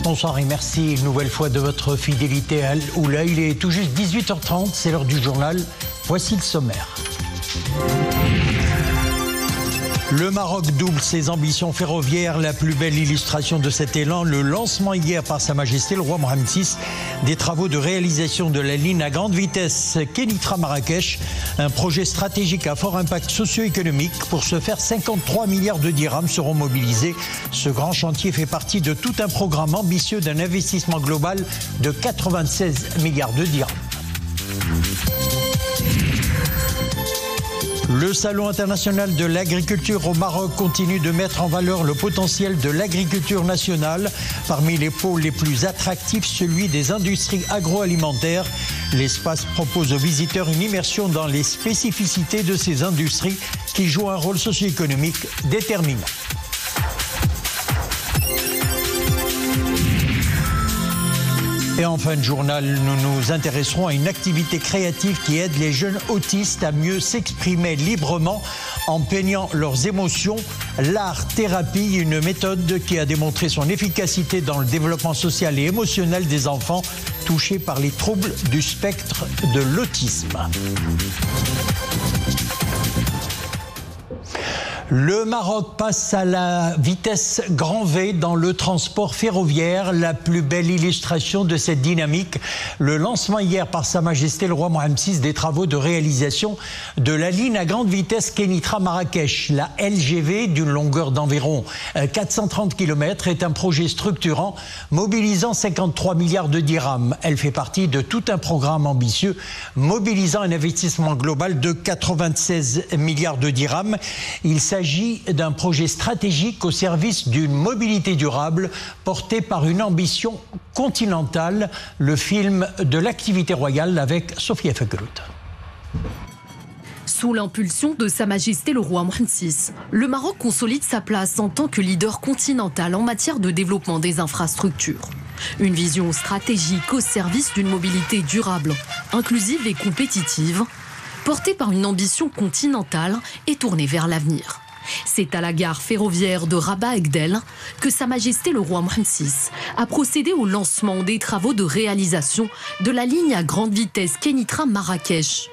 Bonsoir et merci une nouvelle fois de votre fidélité à Al-Oula. Il est tout juste 18h30, c'est l'heure du journal. Voici le sommaire. Le Maroc double ses ambitions ferroviaires. La plus belle illustration de cet élan, le lancement hier par Sa Majesté le roi Mohammed VI des travaux de réalisation de la ligne à grande vitesse Kenitra-Marrakech, un projet stratégique à fort impact socio-économique. Pour ce faire, 53 milliards de dirhams seront mobilisés. Ce grand chantier fait partie de tout un programme ambitieux d'un investissement global de 96 milliards de dirhams. Le Salon international de l'agriculture au Maroc continue de mettre en valeur le potentiel de l'agriculture nationale. Parmi les pôles les plus attractifs, celui des industries agroalimentaires. L'espace propose aux visiteurs une immersion dans les spécificités de ces industries qui jouent un rôle socio-économique déterminant. Et en fin de journal, nous nous intéresserons à une activité créative qui aide les jeunes autistes à mieux s'exprimer librement en peignant leurs émotions. L'art-thérapie, une méthode qui a démontré son efficacité dans le développement social et émotionnel des enfants touchés par les troubles du spectre de l'autisme. Le Maroc passe à la vitesse grand V dans le transport ferroviaire. La plus belle illustration de cette dynamique, le lancement hier par Sa Majesté le roi Mohammed VI des travaux de réalisation de la ligne à grande vitesse Kenitra-Marrakech. La LGV, d'une longueur d'environ 430 km, est un projet structurant mobilisant 53 milliards de dirhams. Elle fait partie de tout un programme ambitieux mobilisant un investissement global de 96 milliards de dirhams. Il s'agit d'un projet stratégique au service d'une mobilité durable porté par une ambition continentale. Le film de l'activité royale avec Sophia Fekrout. Sous l'impulsion de Sa Majesté le roi Mohammed VI, le Maroc consolide sa place en tant que leader continental en matière de développement des infrastructures. Une vision stratégique au service d'une mobilité durable, inclusive et compétitive, portée par une ambition continentale et tournée vers l'avenir. C'est à la gare ferroviaire de Rabat-Agdel que Sa Majesté le roi Mohammed VI a procédé au lancement des travaux de réalisation de la ligne à grande vitesse Kenitra-Marrakech.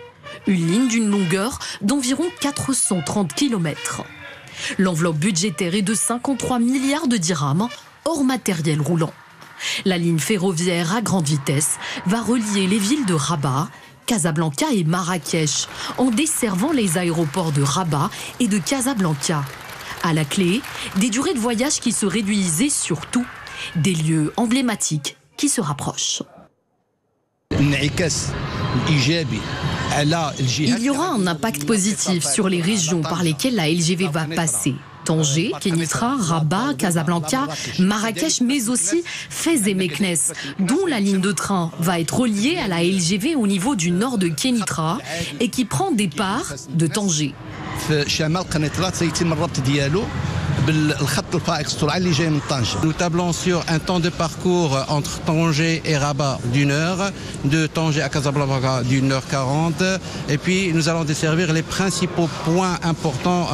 Une ligne d'une longueur d'environ 430 km. L'enveloppe budgétaire est de 53 milliards de dirhams, hors matériel roulant. La ligne ferroviaire à grande vitesse va relier les villes de Rabat, Casablanca et Marrakech, en desservant les aéroports de Rabat et de Casablanca. À la clé, des durées de voyage qui se réduisent et surtout des lieux emblématiques qui se rapprochent. Il y aura un impact positif sur les régions par lesquelles la LGV va passer. Tanger, Kenitra, Rabat, Casablanca, Marrakech, mais aussi Fès et Meknès, dont la ligne de train va être reliée à la LGV au niveau du nord de Kenitra et qui prend départ de Tanger. Nous tablons sur un temps de parcours entre Tanger et Rabat d'une heure, de Tanger à Casablanca d'une heure 40, et puis nous allons desservir les principaux points importants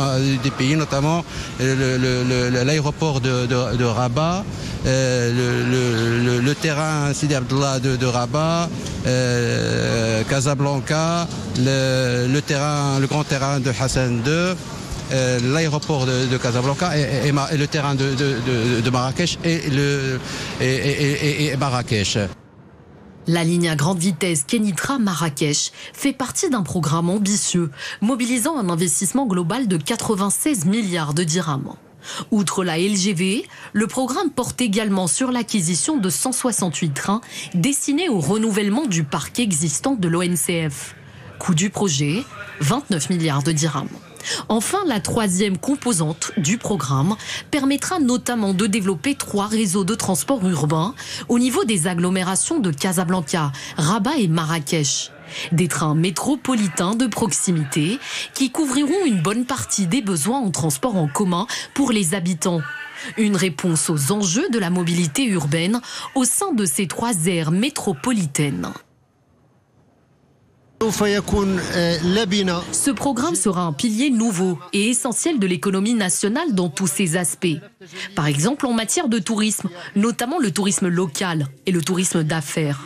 des pays, notamment l'aéroport de Rabat, le terrain Sidi Abdallah de Rabat, Casablanca, le grand terrain de Hassan II, l'aéroport de Casablanca et le terrain de Marrakech et Marrakech. La ligne à grande vitesse Kenitra-Marrakech fait partie d'un programme ambitieux, mobilisant un investissement global de 96 milliards de dirhams. Outre la LGV, le programme porte également sur l'acquisition de 168 trains destinés au renouvellement du parc existant de l'ONCF. Coût du projet, 29 milliards de dirhams. Enfin, la troisième composante du programme permettra notamment de développer 3 réseaux de transport urbain au niveau des agglomérations de Casablanca, Rabat et Marrakech. Des trains métropolitains de proximité qui couvriront une bonne partie des besoins en transport en commun pour les habitants. Une réponse aux enjeux de la mobilité urbaine au sein de ces 3 aires métropolitaines. Ce programme sera un pilier nouveau et essentiel de l'économie nationale dans tous ses aspects. Par exemple en matière de tourisme, notamment le tourisme local et le tourisme d'affaires.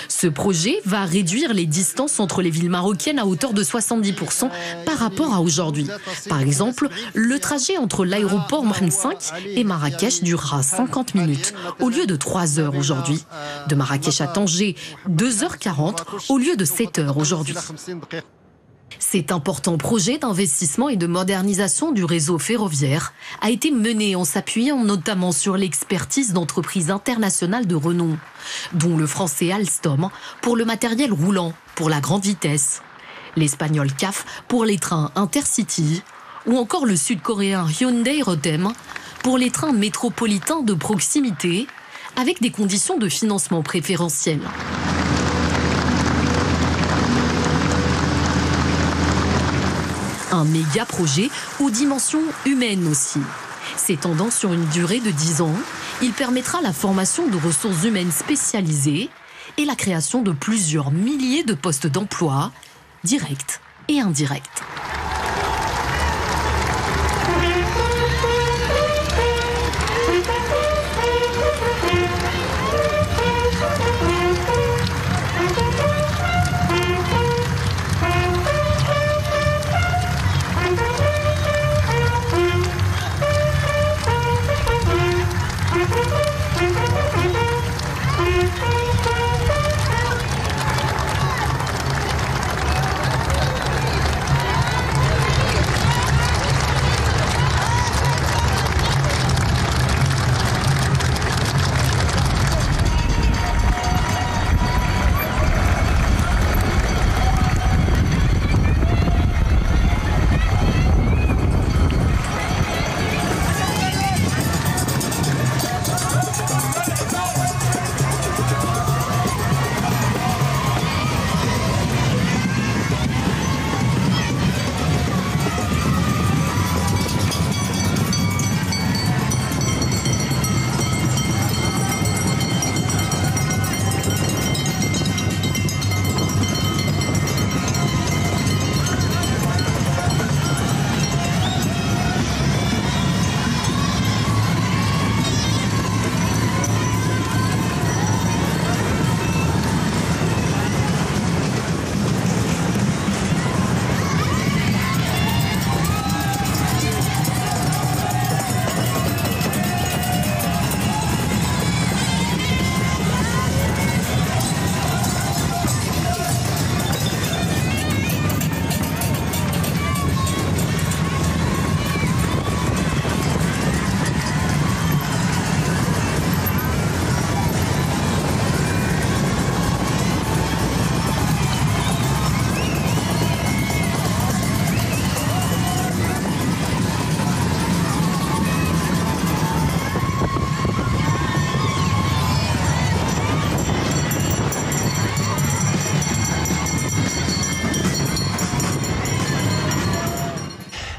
Ce projet va réduire les distances entre les villes marocaines à hauteur de 70% par rapport à aujourd'hui. Par exemple, le trajet entre l'aéroport Mohamed V et Marrakech durera 50 minutes au lieu de 3 heures aujourd'hui. De Marrakech à Tanger, 2h40 au lieu de 7 heures aujourd'hui. Cet important projet d'investissement et de modernisation du réseau ferroviaire a été mené en s'appuyant notamment sur l'expertise d'entreprises internationales de renom, dont le français Alstom pour le matériel roulant pour la grande vitesse, l'espagnol CAF pour les trains Intercity ou encore le sud-coréen Hyundai Rotem pour les trains métropolitains de proximité avec des conditions de financement préférentielles. Un méga projet aux dimensions humaines aussi. S'étendant sur une durée de 10 ans, il permettra la formation de ressources humaines spécialisées et la création de plusieurs milliers de postes d'emploi, directs et indirects.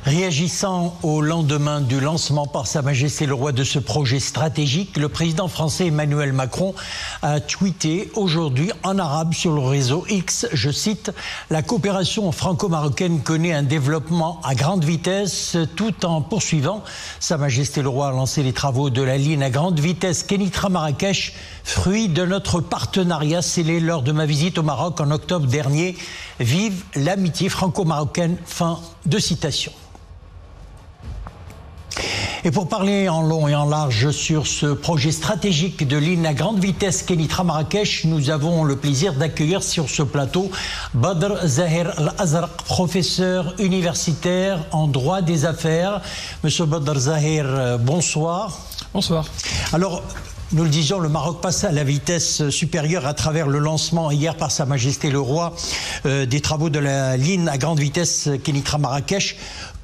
Réagissant au lendemain du lancement par Sa Majesté le Roi de ce projet stratégique, le président français Emmanuel Macron a tweeté aujourd'hui en arabe sur le réseau X, je cite, « La coopération franco-marocaine connaît un développement à grande vitesse tout en poursuivant. Sa Majesté le Roi a lancé les travaux de la ligne à grande vitesse Kenitra-Marrakech, fruit de notre partenariat scellé lors de ma visite au Maroc en octobre dernier. Vive l'amitié franco-marocaine ». Fin de citation. Et pour parler en long et en large sur ce projet stratégique de ligne à grande vitesse Kenitra-Marrakech, nous avons le plaisir d'accueillir sur ce plateau Badr Zahir Al-Azraq, professeur universitaire en droit des affaires. Monsieur Badr Zahir, bonsoir. Bonsoir. Alors, nous le disions, le Maroc passe à la vitesse supérieure à travers le lancement hier par Sa Majesté le Roi des travaux de la ligne à grande vitesse Kenitra-Marrakech.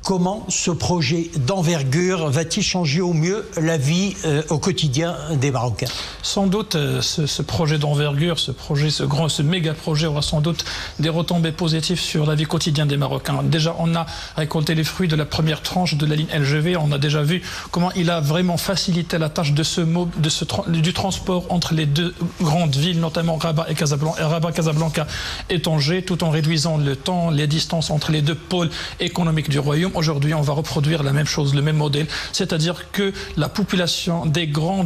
Comment ce projet d'envergure va-t-il changer au mieux la vie au quotidien des Marocains? Sans doute, ce projet d'envergure, ce méga projet aura sans doute des retombées positives sur la vie quotidienne des Marocains. Déjà, on a récolté les fruits de la première tranche de la ligne LGV. On a déjà vu comment il a vraiment facilité la tâche du transport entre les deux grandes villes, notamment Rabat, Casablanca et Tanger, tout en réduisant le temps, les distances entre les deux pôles économiques du royaume. Aujourd'hui, on va reproduire la même chose, le même modèle, c'est-à-dire que la population des grands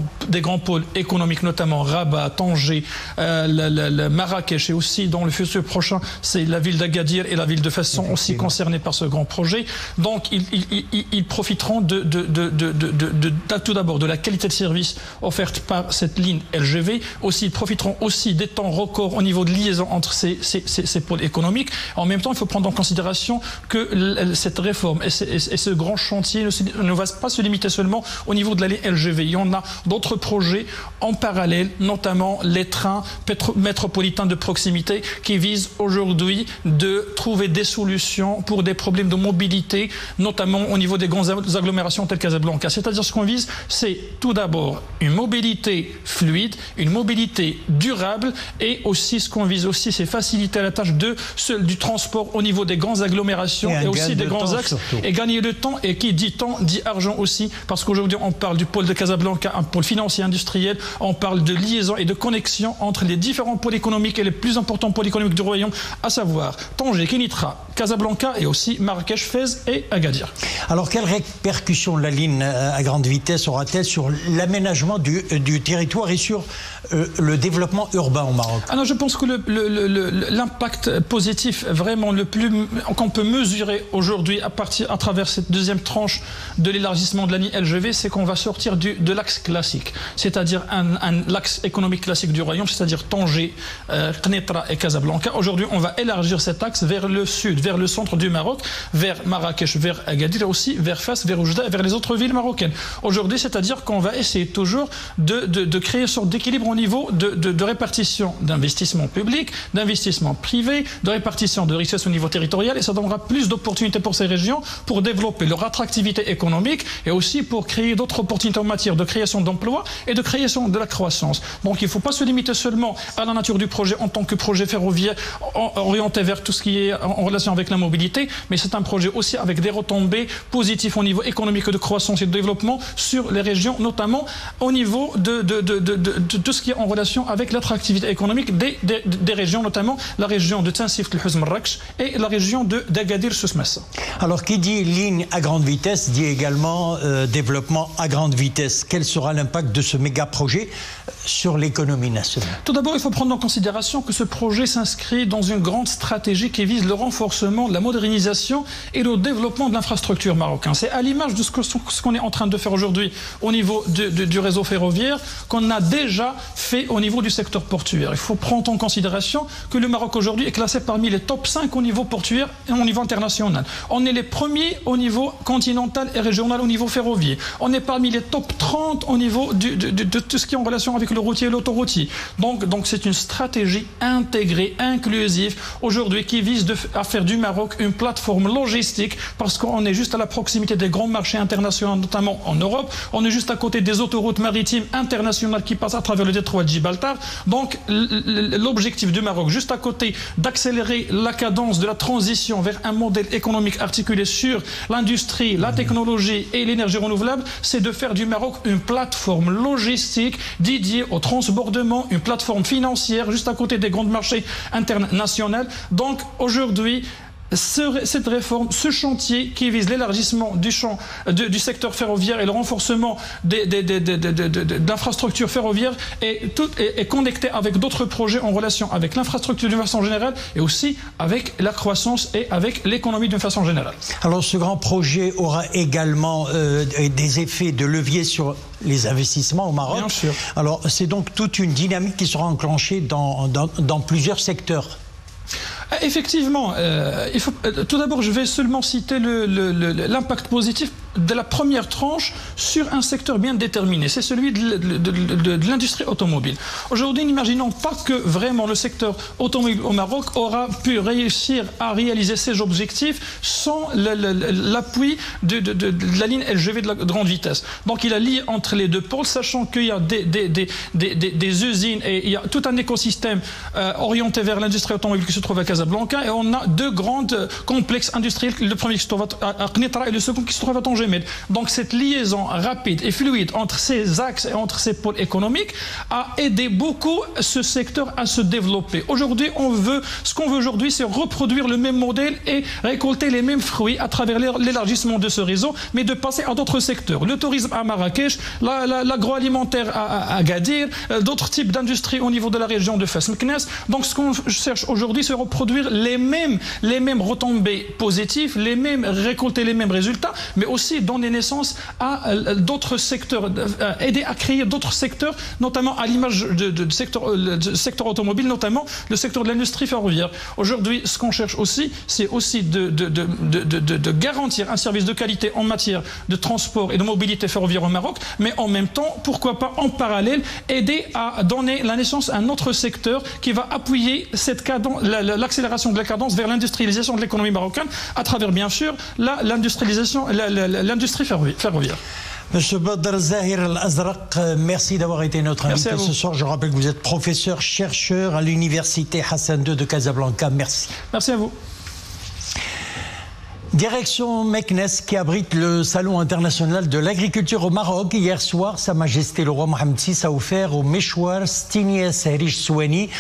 pôles économiques, notamment Rabat, Tanger, Marrakech et aussi dans le futur prochain, c'est la ville d'Agadir et la ville de Fès sont aussi concernées par ce grand projet. Donc, ils profiteront tout d'abord de la qualité de service offerte par cette ligne LGV. Aussi, ils profiteront aussi des temps records au niveau de liaison entre ces pôles économiques. En même temps, il faut prendre en considération que cette réforme et ce grand chantier ne va pas se limiter seulement au niveau de la ligne LGV. Il y en a d'autres projets en parallèle, notamment les trains métropolitains de proximité qui visent aujourd'hui de trouver des solutions pour des problèmes de mobilité, notamment au niveau des grandes agglomérations telles Casablanca. C'est-à-dire ce qu'on vise, c'est tout d'abord une mobilité fluide, une mobilité durable et aussi ce qu'on vise aussi, c'est faciliter la tâche du transport au niveau des grandes agglomérations et aussi des grands axes. Et gagner le temps, et qui dit temps dit argent aussi, parce qu'aujourd'hui on parle du pôle de Casablanca, un pôle financier industriel, on parle de liaison et de connexion entre les différents pôles économiques et les plus importants pôles économiques du royaume, à savoir Tanger, Kenitra, Casablanca et aussi Marrakech, Fès et Agadir. Alors quelles répercussions la ligne à grande vitesse aura-t-elle sur l'aménagement du territoire et sur le développement urbain au Maroc? Alors je pense que l'impact positif vraiment le plus qu'on peut mesurer aujourd'hui à travers cette deuxième tranche de l'élargissement de la ligne LGV, c'est qu'on va sortir de l'axe classique, c'est-à-dire l'axe économique classique du royaume, c'est-à-dire Tanger, Kenitra et Casablanca. Aujourd'hui, on va élargir cet axe vers le sud, vers le centre du Maroc, vers Marrakech, vers Agadir, aussi vers Fès, vers Oujda et vers les autres villes marocaines. Aujourd'hui, c'est-à-dire qu'on va essayer toujours de créer une sorte d'équilibre au niveau de répartition d'investissement public, d'investissement privé, de répartition de richesses au niveau territorial, et ça donnera plus d'opportunités pour ces régions pour développer leur attractivité économique et aussi pour créer d'autres opportunités en matière de création d'emplois et de création de la croissance. Donc il ne faut pas se limiter seulement à la nature du projet en tant que projet ferroviaire orienté vers tout ce qui est en relation avec la mobilité, mais c'est un projet aussi avec des retombées positives au niveau économique de croissance et de développement sur les régions, notamment au niveau de tout ce qui est en relation avec l'attractivité économique des régions, notamment la région de Tinsift, le Marrakech et la région d'Agadir, Soussmassa. Alors qui dit ligne à grande vitesse dit également développement à grande vitesse. Quel sera l'impact de ce méga projet sur l'économie nationale? Tout d'abord, il faut prendre en considération que ce projet s'inscrit dans une grande stratégie qui vise le renforcement, la modernisation et le développement de l'infrastructure marocaine. C'est à l'image de ce qu'on est en train de faire aujourd'hui au niveau du réseau ferroviaire qu'on a déjà fait au niveau du secteur portuaire. Il faut prendre en considération que le Maroc aujourd'hui est classé parmi les top 5 au niveau portuaire et au niveau international. On est les premiers au niveau continental et régional au niveau ferroviaire. On est parmi les top 30 au niveau de tout ce qui est en relation avec le routier et l'autoroutier. Donc c'est une stratégie intégrée, inclusive, aujourd'hui qui vise à faire du Maroc une plateforme logistique, parce qu'on est juste à la proximité des grands marchés internationaux, notamment en Europe. On est juste à côté des autoroutes maritimes internationales qui passent à travers le détroit de Gibraltar. Donc l'objectif du Maroc, juste à côté d'accélérer la cadence de la transition vers un modèle économique articulé sur l'industrie, la technologie et l'énergie renouvelable, c'est de faire du Maroc une plateforme logistique dédiée au transbordement, une plateforme financière juste à côté des grands marchés internationaux. Donc aujourd'hui, cette réforme, ce chantier qui vise l'élargissement du secteur ferroviaire et le renforcement d'infrastructures ferroviaires est connecté avec d'autres projets en relation avec l'infrastructure d'une façon générale et aussi avec la croissance et avec l'économie d'une façon générale. Alors ce grand projet aura également des effets de levier sur les investissements au Maroc. Bien sûr. Alors c'est donc toute une dynamique qui sera enclenchée dans plusieurs secteurs. Effectivement, tout d'abord, je vais seulement citer l'impact positif de la première tranche sur un secteur bien déterminé. C'est celui de l'industrie automobile. Aujourd'hui, n'imaginons pas que vraiment le secteur automobile au Maroc aura pu réussir à réaliser ses objectifs sans l'appui de la ligne LGV de la grande vitesse. Donc il a lié entre les deux pôles, sachant qu'il y a des usines et il y a tout un écosystème orienté vers l'industrie automobile qui se trouve à Casablanca, et on a deux grands complexes industriels, le premier qui se trouve à Qnitra et le second qui se trouve à Tanger. Donc cette liaison rapide et fluide entre ces axes et entre ces pôles économiques a aidé beaucoup ce secteur à se développer. Aujourd'hui, ce qu'on veut aujourd'hui, c'est reproduire le même modèle et récolter les mêmes fruits à travers l'élargissement de ce réseau, mais de passer à d'autres secteurs. Le tourisme à Marrakech, l'agroalimentaire à Agadir, d'autres types d'industries au niveau de la région de Fès-Meknès. Donc ce qu'on cherche aujourd'hui, c'est reproduire les mêmes retombées positives, récolter les mêmes résultats, mais aussi donner naissance à d'autres secteurs, aider à créer d'autres secteurs, notamment à l'image du secteur automobile, notamment le secteur de l'industrie ferroviaire. Aujourd'hui, ce qu'on cherche aussi, c'est aussi de garantir un service de qualité en matière de transport et de mobilité ferroviaire au Maroc, mais en même temps, pourquoi pas en parallèle, aider à donner la naissance à un autre secteur qui va appuyer l'accélération de la cadence vers l'industrialisation de l'économie marocaine à travers, bien sûr, l'industrie ferroviaire. Monsieur Badr Zahir Al-Azraq, merci d'avoir été notre invité ce soir. Je rappelle que vous êtes professeur chercheur à l'université Hassan II de Casablanca. Merci. Merci à vous. Direction Meknès, qui abrite le Salon international de l'agriculture au Maroc. Hier soir, Sa Majesté le roi Mohammed VI a offert au Méchoir Stiniès Herish Souani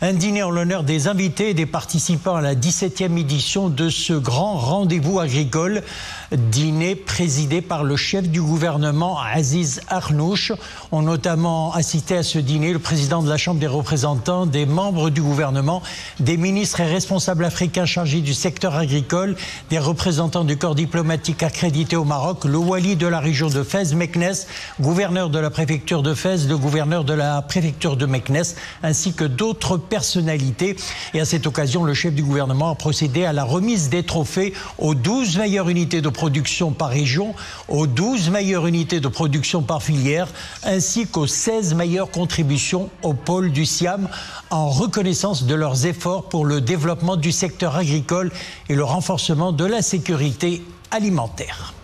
un dîner en l'honneur des invités et des participants à la 17e édition de ce grand rendez-vous agricole. Dîner présidé par le chef du gouvernement Aziz Akhnouch. Ont notamment assisté à ce dîner le président de la Chambre des représentants, des membres du gouvernement, des ministres et responsables africains chargés du secteur agricole, des représentants du corps diplomatique accrédité au Maroc, le wali de la région de Fès-Meknès, gouverneur de la préfecture de Fès, le gouverneur de la préfecture de Meknès, ainsi que d'autres personnalités. Et à cette occasion, le chef du gouvernement a procédé à la remise des trophées aux 12 meilleures unités de production par région, aux 12 meilleures unités de production par filière, ainsi qu'aux 16 meilleures contributions au pôle du Siam, en reconnaissance de leurs efforts pour le développement du secteur agricole et le renforcement de la sécurité alimentaire.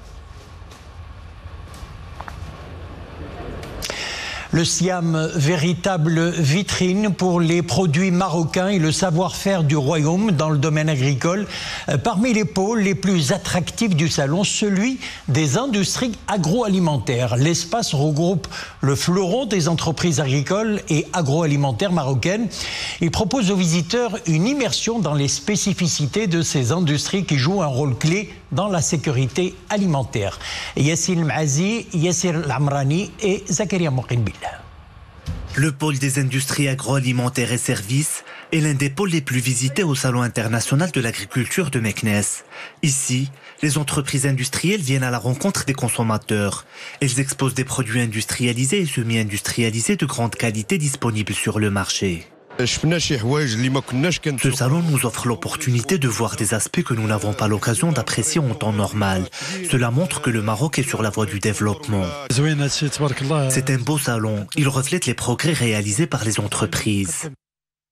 Le Siam, véritable vitrine pour les produits marocains et le savoir-faire du royaume dans le domaine agricole. Parmi les pôles les plus attractifs du salon, celui des industries agroalimentaires. L'espace regroupe le fleuron des entreprises agricoles et agroalimentaires marocaines. Il propose aux visiteurs une immersion dans les spécificités de ces industries qui jouent un rôle clé dans la sécurité alimentaire. Yassine Mhazi, Yassir Lamrani et Zakaria Mouqinbil. Le pôle des industries agroalimentaires et services est l'un des pôles les plus visités au Salon international de l'agriculture de Meknès. Ici, les entreprises industrielles viennent à la rencontre des consommateurs. Elles exposent des produits industrialisés et semi-industrialisés de grande qualité disponibles sur le marché. Ce salon nous offre l'opportunité de voir des aspects que nous n'avons pas l'occasion d'apprécier en temps normal. Cela montre que le Maroc est sur la voie du développement. C'est un beau salon. Il reflète les progrès réalisés par les entreprises.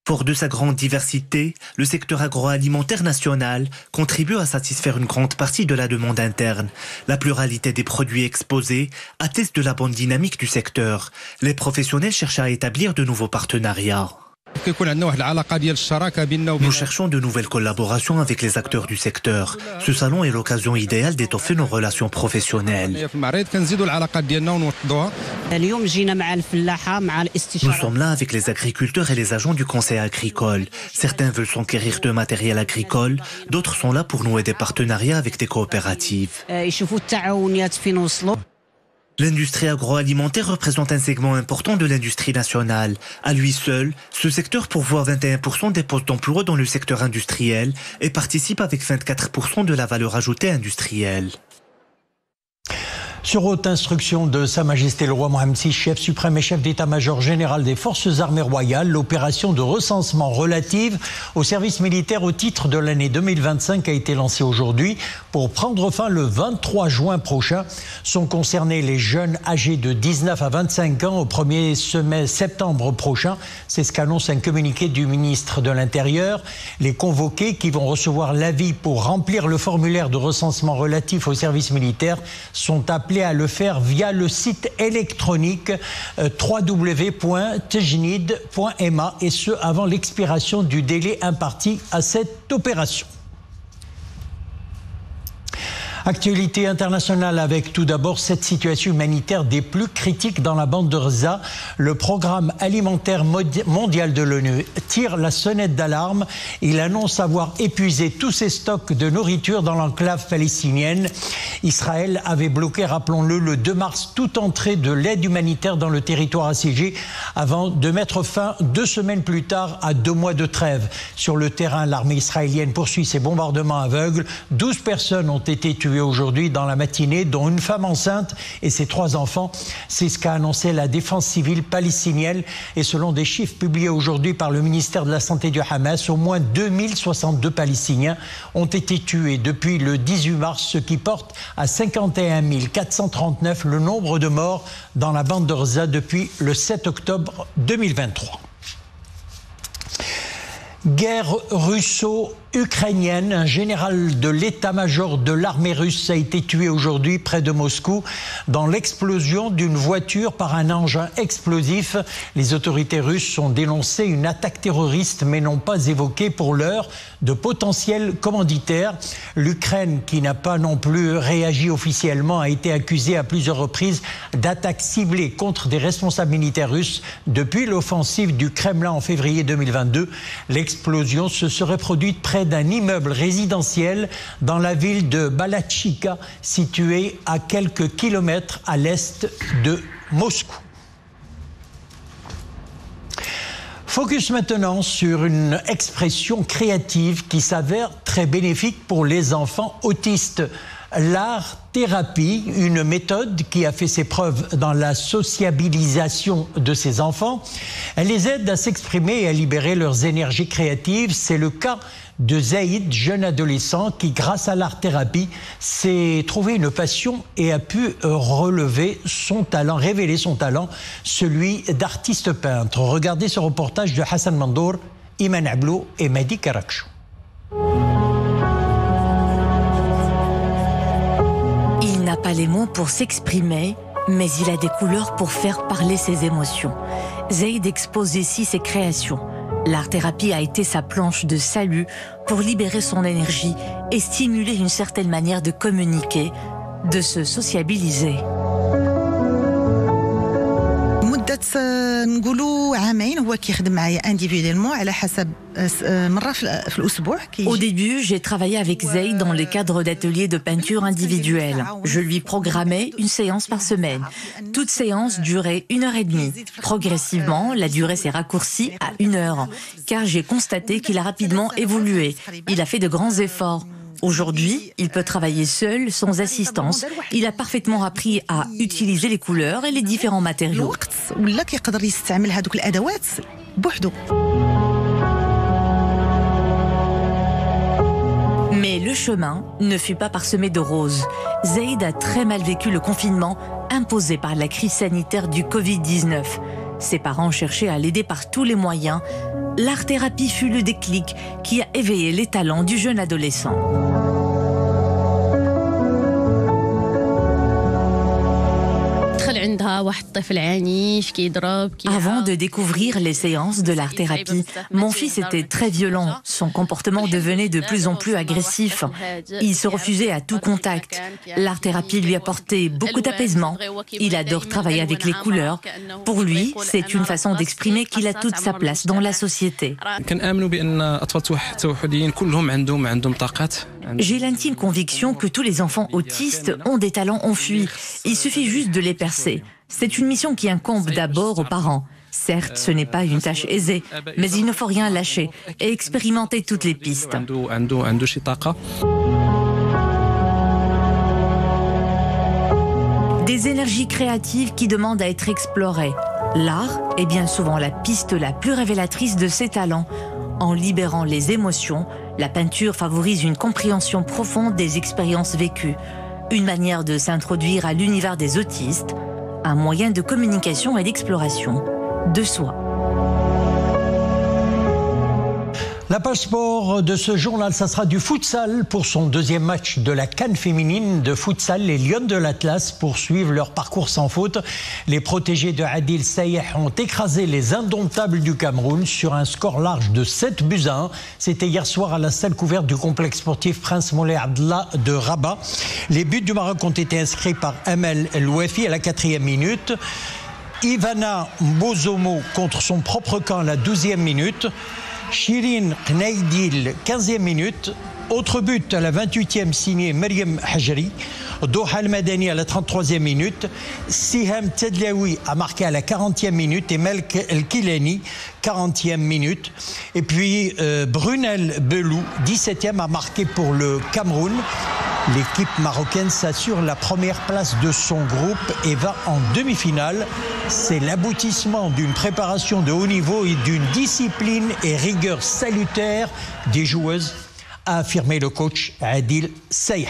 Fort de sa grande diversité, le secteur agroalimentaire national contribue à satisfaire une grande partie de la demande interne. La pluralité des produits exposés atteste de la bonne dynamique du secteur. Les professionnels cherchent à établir de nouveaux partenariats. Nous cherchons de nouvelles collaborations avec les acteurs du secteur. Ce salon est l'occasion idéale d'étoffer nos relations professionnelles. Nous sommes là avec les agriculteurs et les agents du conseil agricole. Certains veulent s'enquérir de matériel agricole, d'autres sont là pour nouer des partenariats avec des coopératives. L'industrie agroalimentaire représente un segment important de l'industrie nationale. À lui seul, ce secteur pourvoit 21% des postes d'emploi dans le secteur industriel et participe avec 24% de la valeur ajoutée industrielle. Sur haute instruction de Sa Majesté le roi Mohammed VI, chef suprême et chef d'état-major général des forces armées royales, l'opération de recensement relative au service militaire au titre de l'année 2025 a été lancée aujourd'hui. Pour prendre fin le 23 juin prochain, sont concernés les jeunes âgés de 19 à 25 ans au 1er septembre prochain. C'est ce qu'annonce un communiqué du ministre de l'Intérieur. Les convoqués qui vont recevoir l'avis pour remplir le formulaire de recensement relatif au service militaire sont appelés à le faire via le site électronique www.tejnid.ma et ce avant l'expiration du délai imparti à cette opération. Actualité internationale avec tout d'abord cette situation humanitaire des plus critiques dans la bande de Gaza. Le programme alimentaire mondial de l'ONU tire la sonnette d'alarme. Il annonce avoir épuisé tous ses stocks de nourriture dans l'enclave palestinienne. Israël avait bloqué, rappelons-le, le 2 mars toute entrée de l'aide humanitaire dans le territoire assiégé avant de mettre fin 2 semaines plus tard à 2 mois de trêve. Sur le terrain, l'armée israélienne poursuit ses bombardements aveugles. 12 personnes ont été tuées aujourd'hui dans la matinée, dont une femme enceinte et ses 3 enfants. C'est ce qu'a annoncé la défense civile palestinienne. Et selon des chiffres publiés aujourd'hui par le ministère de la Santé du Hamas, au moins 2062 Palestiniens ont été tués depuis le 18 mars, ce qui porte à 51 439 le nombre de morts dans la bande de Gaza depuis le 7 octobre 2023. Guerre russo-ukrainienne, un général de l'état-major de l'armée russe a été tué aujourd'hui près de Moscou dans l'explosion d'une voiture par un engin explosif. Les autorités russes ont dénoncé une attaque terroriste mais n'ont pas évoqué pour l'heure de potentiels commanditaires. L'Ukraine, qui n'a pas non plus réagi officiellement, a été accusée à plusieurs reprises d'attaques ciblées contre des responsables militaires russes depuis l'offensive du Kremlin en février 2022. L'explosion se serait produite près d'un immeuble résidentiel dans la ville de Balachivka, située à quelques kilomètres à l'est de Moscou. Focus maintenant sur une expression créative qui s'avère très bénéfique pour les enfants autistes. L'art-thérapie, une méthode qui a fait ses preuves dans la sociabilisation de ces enfants. Elle les aide à s'exprimer et à libérer leurs énergies créatives. C'est le cas de Zaïd, jeune adolescent qui, grâce à l'art-thérapie, s'est trouvé une passion et a pu révéler son talent, celui d'artiste peintre. Regardez ce reportage de Hassan Mandour, Iman Ablou et Mehdi Karakchou. Il n'a pas les mots pour s'exprimer, mais il a des couleurs pour faire parler ses émotions. Zaïd expose ici ses créations. L'art-thérapie a été sa planche de salut pour libérer son énergie et stimuler une certaine manière de communiquer, de se sociabiliser. Au début, j'ai travaillé avec Zaïd dans le cadre d'ateliers de peinture individuelle. Je lui programmais une séance par semaine. Toute séance durait 1h30. Progressivement, la durée s'est raccourcie à 1 heure, car j'ai constaté qu'il a rapidement évolué. Il a fait de grands efforts. Aujourd'hui, il peut travailler seul, sans assistance. Il a parfaitement appris à utiliser les couleurs et les différents matériaux. Mais le chemin ne fut pas parsemé de roses. Zaïd a très mal vécu le confinement imposé par la crise sanitaire du Covid-19. Ses parents cherchaient à l'aider par tous les moyens. L'art-thérapie fut le déclic qui a éveillé les talents du jeune adolescent. Avant de découvrir les séances de l'art-thérapie, mon fils était très violent. Son comportement devenait de plus en plus agressif. Il se refusait à tout contact. L'art-thérapie lui apportait beaucoup d'apaisement. Il adore travailler avec les couleurs. Pour lui, c'est une façon d'exprimer qu'il a toute sa place dans la société. J'ai l'intime conviction que tous les enfants autistes ont des talents enfuis. Il suffit juste de les percer. C'est une mission qui incombe d'abord aux parents. Certes, ce n'est pas une tâche aisée, mais il ne faut rien lâcher et expérimenter toutes les pistes. des énergies créatives qui demandent à être explorées. L'art est bien souvent la piste la plus révélatrice de ces talents. En libérant les émotions, la peinture favorise une compréhension profonde des expériences vécues, une manière de s'introduire à l'univers des autistes, un moyen de communication et d'exploration de soi. La page sport de ce journal, ça sera du futsal pour son deuxième match de la CAN féminine de futsal. Les Lionnes de l'Atlas poursuivent leur parcours sans faute. Les protégés de Adil Sayeh ont écrasé les indomptables du Cameroun sur un score large de 7-1. C'était hier soir à la salle couverte du complexe sportif Prince Moulay Abdallah de Rabat. Les buts du Maroc ont été inscrits par Amel El Ouafi à la 4e minute. Ivana Mbozomo contre son propre camp à la 12e minute. Shirin Knaidil, 15e minute. Autre but à la 28e signé Meriem Hajri. Doha Al-Madani à la 33e minute. Siham Tedlaoui a marqué à la 40e minute et Melk El-Kilani, 40e minute. Et puis Brunel Belou, 17e, a marqué pour le Cameroun. L'équipe marocaine s'assure la première place de son groupe et va en demi-finale. C'est l'aboutissement d'une préparation de haut niveau et d'une discipline et rigueur salutaire des joueuses, a affirmé le coach Adil Sayeh.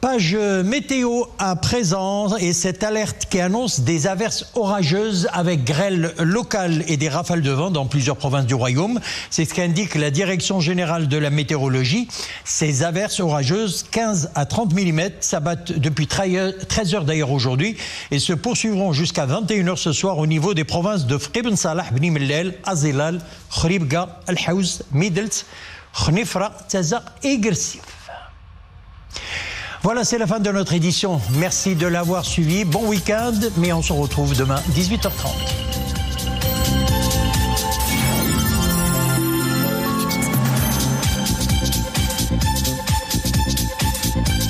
Page météo à présent et cette alerte qui annonce des averses orageuses avec grêle locale et des rafales de vent dans plusieurs provinces du royaume. C'est ce qu'indique la Direction générale de la météorologie. Ces averses orageuses, 15 à 30 mm, s'abattent depuis 13 heures d'ailleurs aujourd'hui et se poursuivront jusqu'à 21 h ce soir au niveau des provinces de Ibn Salah, Bni Mellel, Azilal, Khribga, Al-Haouz, Midelt, Khnifra, Tazaq et Gersif. Voilà, c'est la fin de notre édition. Merci de l'avoir suivi. Bon week-end, mais on se retrouve demain 18h30.